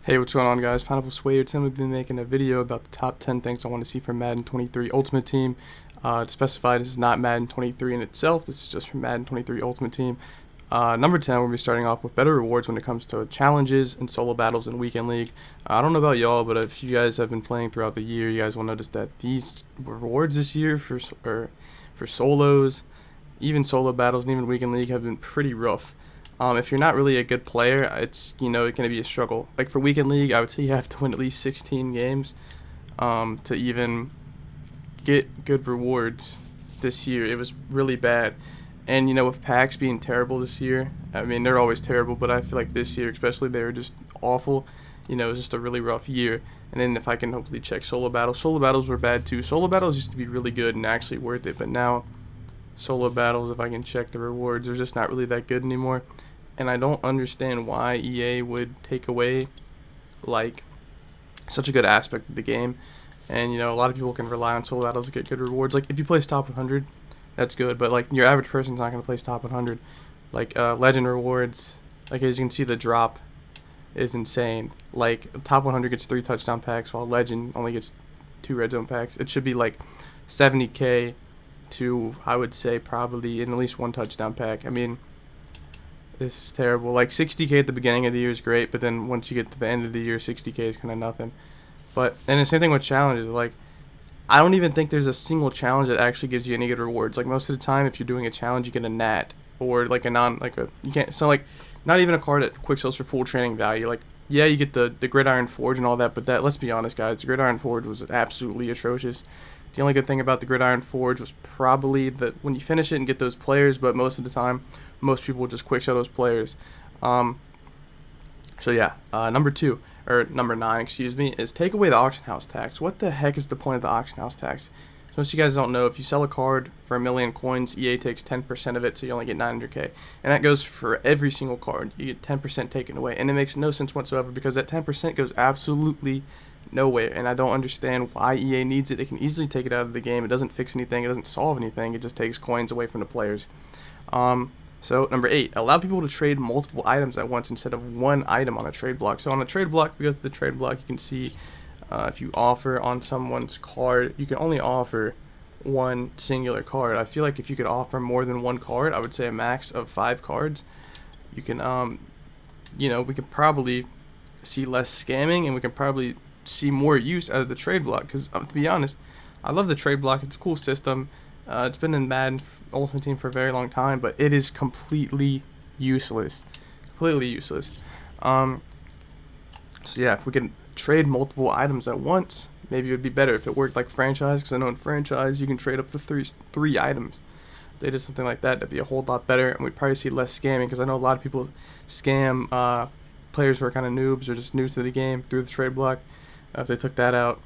Hey, what's going on, guys? Pineapple Swayer. Today we've been making a video about the top 10 things I want to see from Madden 23 Ultimate Team. To specify, this is not Madden 23 in itself. This is just from Madden 23 Ultimate Team. Number 10, we'll be starting off with better rewards when it comes to challenges and solo battles in Weekend League. I don't know about y'all, but if you guys have been playing throughout the year, you guys will notice that these rewards this year for solos, even solo battles and even Weekend League have been pretty rough. If you're not really a good player, it's going to be a struggle. Like for Weekend League, I would say you have to win at least 16 games to even get good rewards this year. It was really bad. And with packs being terrible this year, I mean, they're always terrible, but I feel like this year especially, they were just awful. It was just a really rough year. And then if I can hopefully check solo battles were bad too. Solo battles used to be really good and actually worth it, but now solo battles, if I can check the rewards, they're just not really that good anymore. And I don't understand why EA would take away like such a good aspect of the game. And a lot of people can rely on solo battles to get good rewards. Like if you place top 100, that's good, but like your average person's not going to place top 100. Like legend rewards, like as you can see, the drop is insane. Like top 100 gets 3 touchdown packs, while legend only gets 2 red zone packs. It should be like 70k to, I would say, probably in at least 1 touchdown pack. I mean, this is terrible. Like 60k at the beginning of the year is great, but then once you get to the end of the year, 60k is kind of nothing. And the same thing with challenges. Like I don't even think there's a single challenge that actually gives you any good rewards. Like most of the time, if you're doing a challenge, you get a nat or like you can't. So like not even a card that quick sells for full training value. Like yeah, you get the Gridiron Forge and all that, but let's be honest, guys, the Gridiron Forge was absolutely atrocious. The only good thing about the Gridiron Forge was probably that when you finish it and get those players, but most of the time, most people just quick sell those players. So yeah, number 9, excuse me, is take away the auction house tax. What the heck is the point of the auction house tax? So most of you guys don't know, if you sell a card for 1,000,000 coins, EA takes 10% of it, so you only get 900k. And that goes for every single card. You get 10% taken away, and it makes no sense whatsoever because that 10% goes absolutely nowhere, and I don't understand why EA needs it. They can easily take it out of the game. It doesn't fix anything. It doesn't solve anything. It just takes coins away from the players. So number 8, allow people to trade multiple items at once instead of one item on a trade block. So on a trade block, we go to the trade block, you can see if you offer on someone's card, you can only offer one singular card. I feel like if you could offer more than one card, I would say a max of 5 cards, you can, we could probably see less scamming, and we can probably see more use out of the trade block. Because to be honest, I love the trade block. It's a cool system. It's been in Madden Ultimate Team for a very long time, but it is completely useless. Completely useless. So yeah, if we can trade multiple items at once, maybe it would be better if it worked like franchise, because I know in franchise you can trade up to three items. If they did something like that, that'd be a whole lot better, and we'd probably see less scamming, because I know a lot of people scam players who are kind of noobs or just new to the game through the trade block. If they took that out,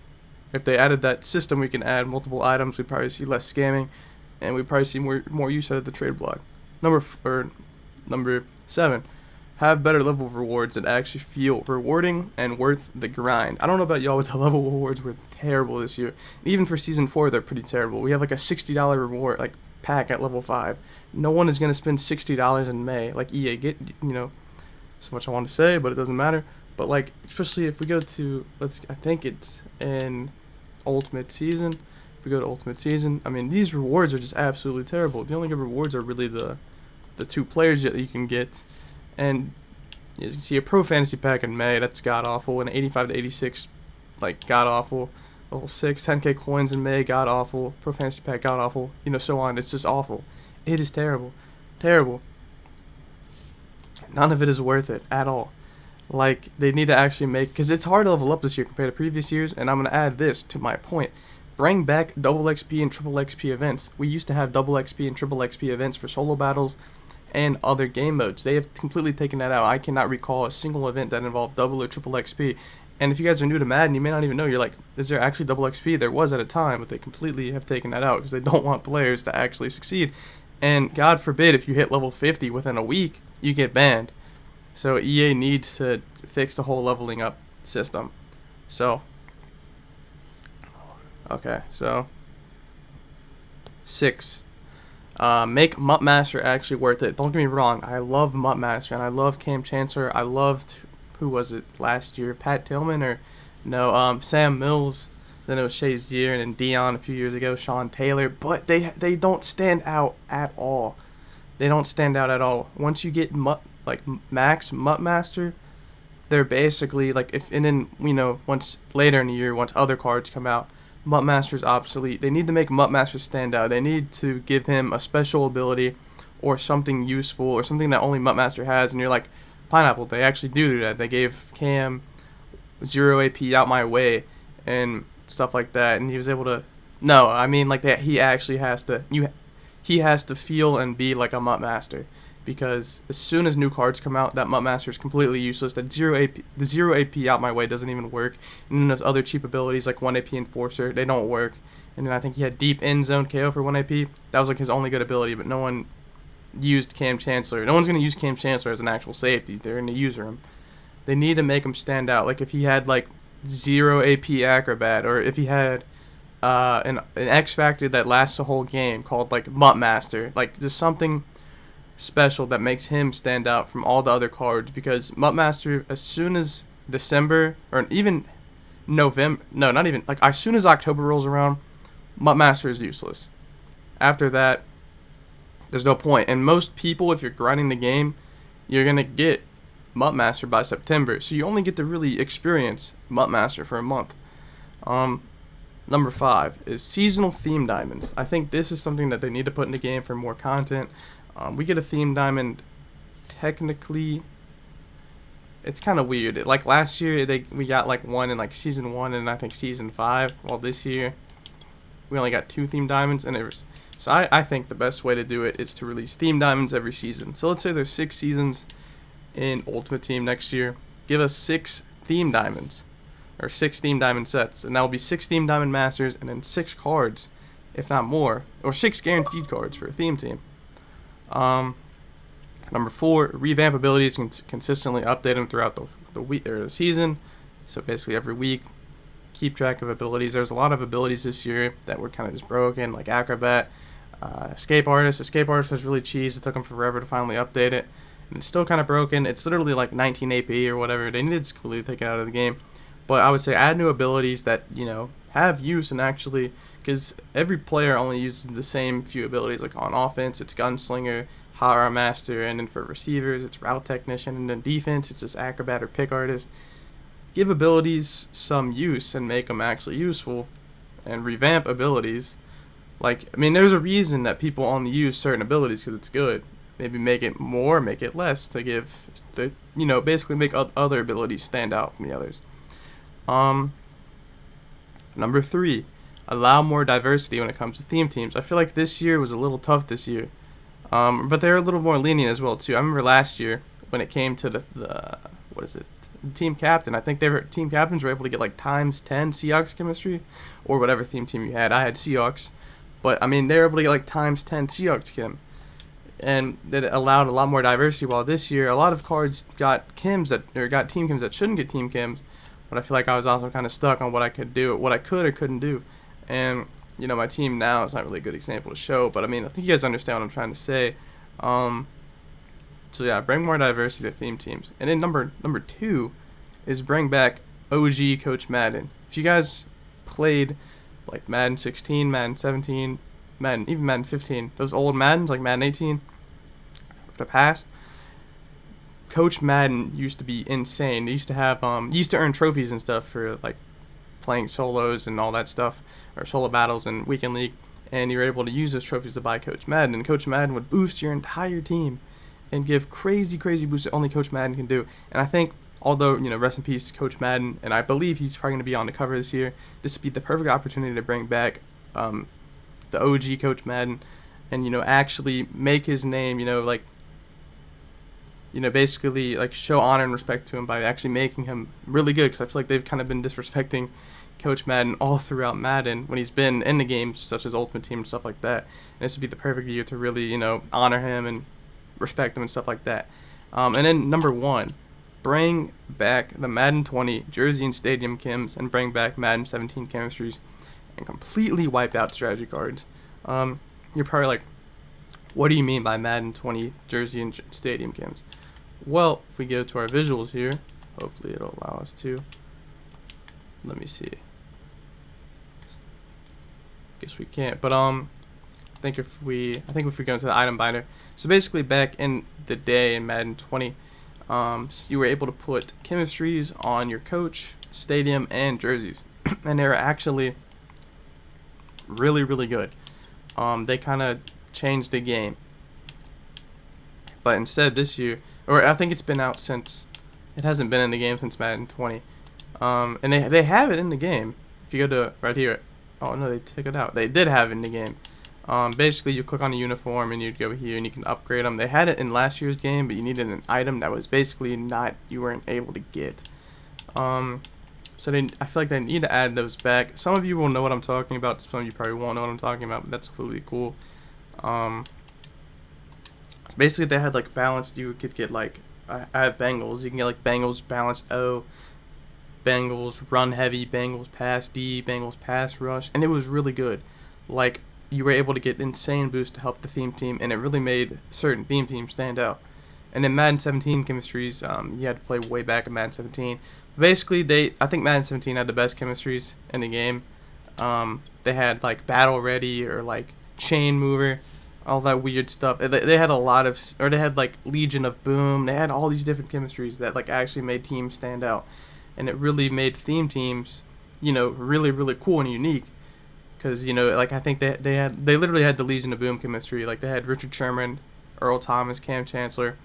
if they added that system, we can add multiple items. We'd probably see less scamming, and we'd probably see more use out of the trade block. Number 7, have better level rewards that actually feel rewarding and worth the grind. I don't know about y'all, but the level rewards were terrible this year. Even for season 4, they're pretty terrible. We have like a $60 reward like pack at level 5. No one is gonna spend $60 in May. Like EA, so much I want to say, but it doesn't matter. But like, especially if we go to I think it's in Ultimate Season. If we go to Ultimate Season, I mean, these rewards are just absolutely terrible. The only good rewards are really the 2 players that you can get. And as you can see, a Pro Fantasy Pack in May, that's god awful. And 85 to 86, like god awful. Level 6, 10k coins in May, god awful. Pro Fantasy Pack, god awful. So on. It's just awful. It is terrible. Terrible. None of it is worth it at all. Like, they need to actually because it's hard to level up this year compared to previous years, and I'm going to add this to my point. Bring back double XP and triple XP events. We used to have double XP and triple XP events for solo battles and other game modes. They have completely taken that out. I cannot recall a single event that involved double or triple XP. And if you guys are new to Madden, you may not even know. You're like, is there actually double XP? There was at a time, but they completely have taken that out because they don't want players to actually succeed. And God forbid, if you hit level 50 within a week, you get banned. So EA needs to fix the whole leveling up system. So, okay, so 6, make Mutt Master actually worth it. Don't get me wrong, I love Mutt Master and I love Cam Chancellor. I loved who was it last year? Pat Tillman or no? Sam Mills. Then it was Shazier, and then Dion a few years ago, Sean Taylor. But they don't stand out at all. They don't stand out at all. Once you get Max Muttmaster, they're basically like if and then once later in the year, once other cards come out, Muttmaster's obsolete. They need to make Muttmaster stand out. They need to give him a special ability or something useful or something that only Muttmaster has. And you're like, Pineapple, they actually do that. They gave Cam 0 AP out my way and stuff like that, and he was able to. No, I mean like that. He actually has to. He has to feel and be like a Muttmaster, because as soon as new cards come out, that Muttmaster is completely useless. That the 0 AP out my way doesn't even work. And then there's other cheap abilities like 1 AP Enforcer. They don't work. And then I think he had Deep End Zone KO for 1 AP. That was like his only good ability, but no one used Cam Chancellor. No one's going to use Cam Chancellor as an actual safety. They're going to use him. They need to make him stand out. Like if he had like 0 AP Acrobat, or if he had an X Factor that lasts the whole game called like Muttmaster. Like just something special that makes him stand out from all the other cards, because Muttmaster, as soon as December or even November, no, not even, like as soon as October rolls around, Muttmaster is useless. After that, there's no point. And most people, if you're grinding the game, you're going to get Muttmaster by September. So you only get to really experience Muttmaster for a month. Number 5 is seasonal theme diamonds. I think this is something that they need to put in the game for more content. We get a theme diamond, technically, it's kind of weird. Like last year, we got like one in like season 1 and I think season 5. While this year, we only got 2 theme diamonds, and so I think the best way to do it is to release theme diamonds every season. So let's say there's 6 seasons in Ultimate Team next year. Give us 6 theme diamonds, or 6 theme diamond sets, and that will be 6 theme diamond masters, and then 6 cards, if not more, or 6 guaranteed cards for a theme team. Number 4, revamp abilities, consistently update them throughout the week or the season. So basically every week, keep track of abilities. There's a lot of abilities this year that were kind of just broken, like Acrobat, Escape Artist. Escape Artist was really cheese. It took them forever to finally update it, and it's still kind of broken. It's literally like 19 AP or whatever. They needed to completely take it out of the game. But I would say add new abilities that have use, and actually, because every player only uses the same few abilities. Like on offense, it's Gunslinger, Hot Rod Master, and then for receivers, it's Route Technician, and then defense, it's just Acrobat or Pick Artist. Give abilities some use and make them actually useful, and revamp abilities. Like, I mean, there's a reason that people only use certain abilities, because it's good. Maybe make it more, make it less, to give the basically make other abilities stand out from the others. Number 3, allow more diversity when it comes to theme teams. I feel like this year was a little tough this year, but they're a little more lenient as well too. I remember last year when it came to the team captain. I think team captains were able to get like times 10 Seahawks chemistry, or whatever theme team you had. I had Seahawks, but I mean they were able to get like times 10 Seahawks chem, and that allowed a lot more diversity. While this year, a lot of cards got team chems that shouldn't get team chems. But I feel like I was also kind of stuck on what I could or couldn't do. And, my team now is not really a good example to show. But, I mean, I think you guys understand what I'm trying to say. So, yeah, bring more diversity to theme teams. And then number 2 is bring back OG Coach Madden. If you guys played, like, Madden 16, Madden 17, even Madden 15, those old Maddens, like Madden 18, for the past, Coach Madden used to be insane. They used to have used to earn trophies and stuff for like playing solos and all that stuff, or solo battles and weekend league, and you were able to use those trophies to buy Coach Madden, and Coach Madden would boost your entire team and give crazy boosts that only Coach Madden can do. And I think, although rest in peace Coach Madden, and I believe he's probably going to be on the cover this year, this would be the perfect opportunity to bring back the OG Coach Madden, and actually make his name basically like show honor and respect to him by actually making him really good, because I feel like they've kind of been disrespecting Coach Madden all throughout Madden when he's been in the games such as Ultimate Team and stuff like that. And this would be the perfect year to really honor him and respect him and stuff like that. And then number 1, bring back the Madden 20 jersey and stadium chems, and bring back Madden 17 chemistries, and completely wipe out strategy cards. You're probably like, what do you mean by Madden 20 jersey and stadium chems? Well, if we go to our visuals here, Hopefully it'll allow us to. Let me see. Guess we can't, but I think if we go into the item binder. So basically, back in the day in Madden 20, you were able to put chemistries on your coach, stadium, and jerseys, and they were actually really, really good. They kind of changed the game, but instead this year, or I think it's been out since, it hasn't been in the game since Madden 20, and they have it in the game. If you go to right here, oh no, they took it out. They did have it in the game. Basically, you click on a uniform and you'd go here and you can upgrade them. They had it in last year's game, but you needed an item that was basically you weren't able to get. So I feel like they need to add those back. Some of you will know what I'm talking about. Some of you probably won't know what I'm talking about, but that's really cool. So basically, they had like balanced. You could get like I have Bengals. You can get like Bengals balanced O, Bengals run heavy, Bengals pass D, Bengals pass rush, and it was really good. Like, you were able to get insane boosts to help the theme team, and it really made certain theme teams stand out. And in Madden 17 chemistries, you had to play way back in Madden 17. Basically, I think Madden 17 had the best chemistries in the game. They had like Battle Ready or like Chain Mover, all that weird stuff. They had a lot of, or they had like Legion of Boom. They had all these different chemistries that like actually made teams stand out, and it really made theme teams, really, really cool and unique. Because, like I think they literally had the Legion of Boom chemistry. Like they had Richard Sherman, Earl Thomas, Cam Chancellor,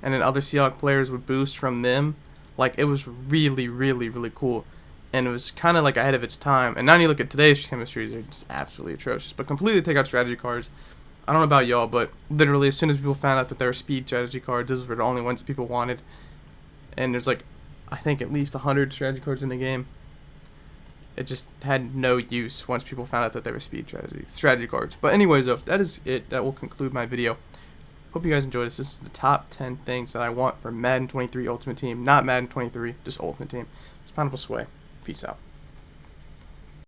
and then other Seahawks players would boost from them. Like it was really, really, really cool. And it was kind of like ahead of its time. And now you look at today's chemistries, they're just absolutely atrocious. But completely take out strategy cards. I don't know about y'all, but literally as soon as people found out that there were speed strategy cards, those were the only ones people wanted. And there's like, I think at least 100 strategy cards in the game. It just had no use once people found out that they were speed strategy cards. But anyways, though, that is it. That will conclude my video. Hope you guys enjoyed this. This is the top 10 things that I want for Madden 23 Ultimate Team. Not Madden 23, just Ultimate Team. It's Pineapple Sway. Peace out.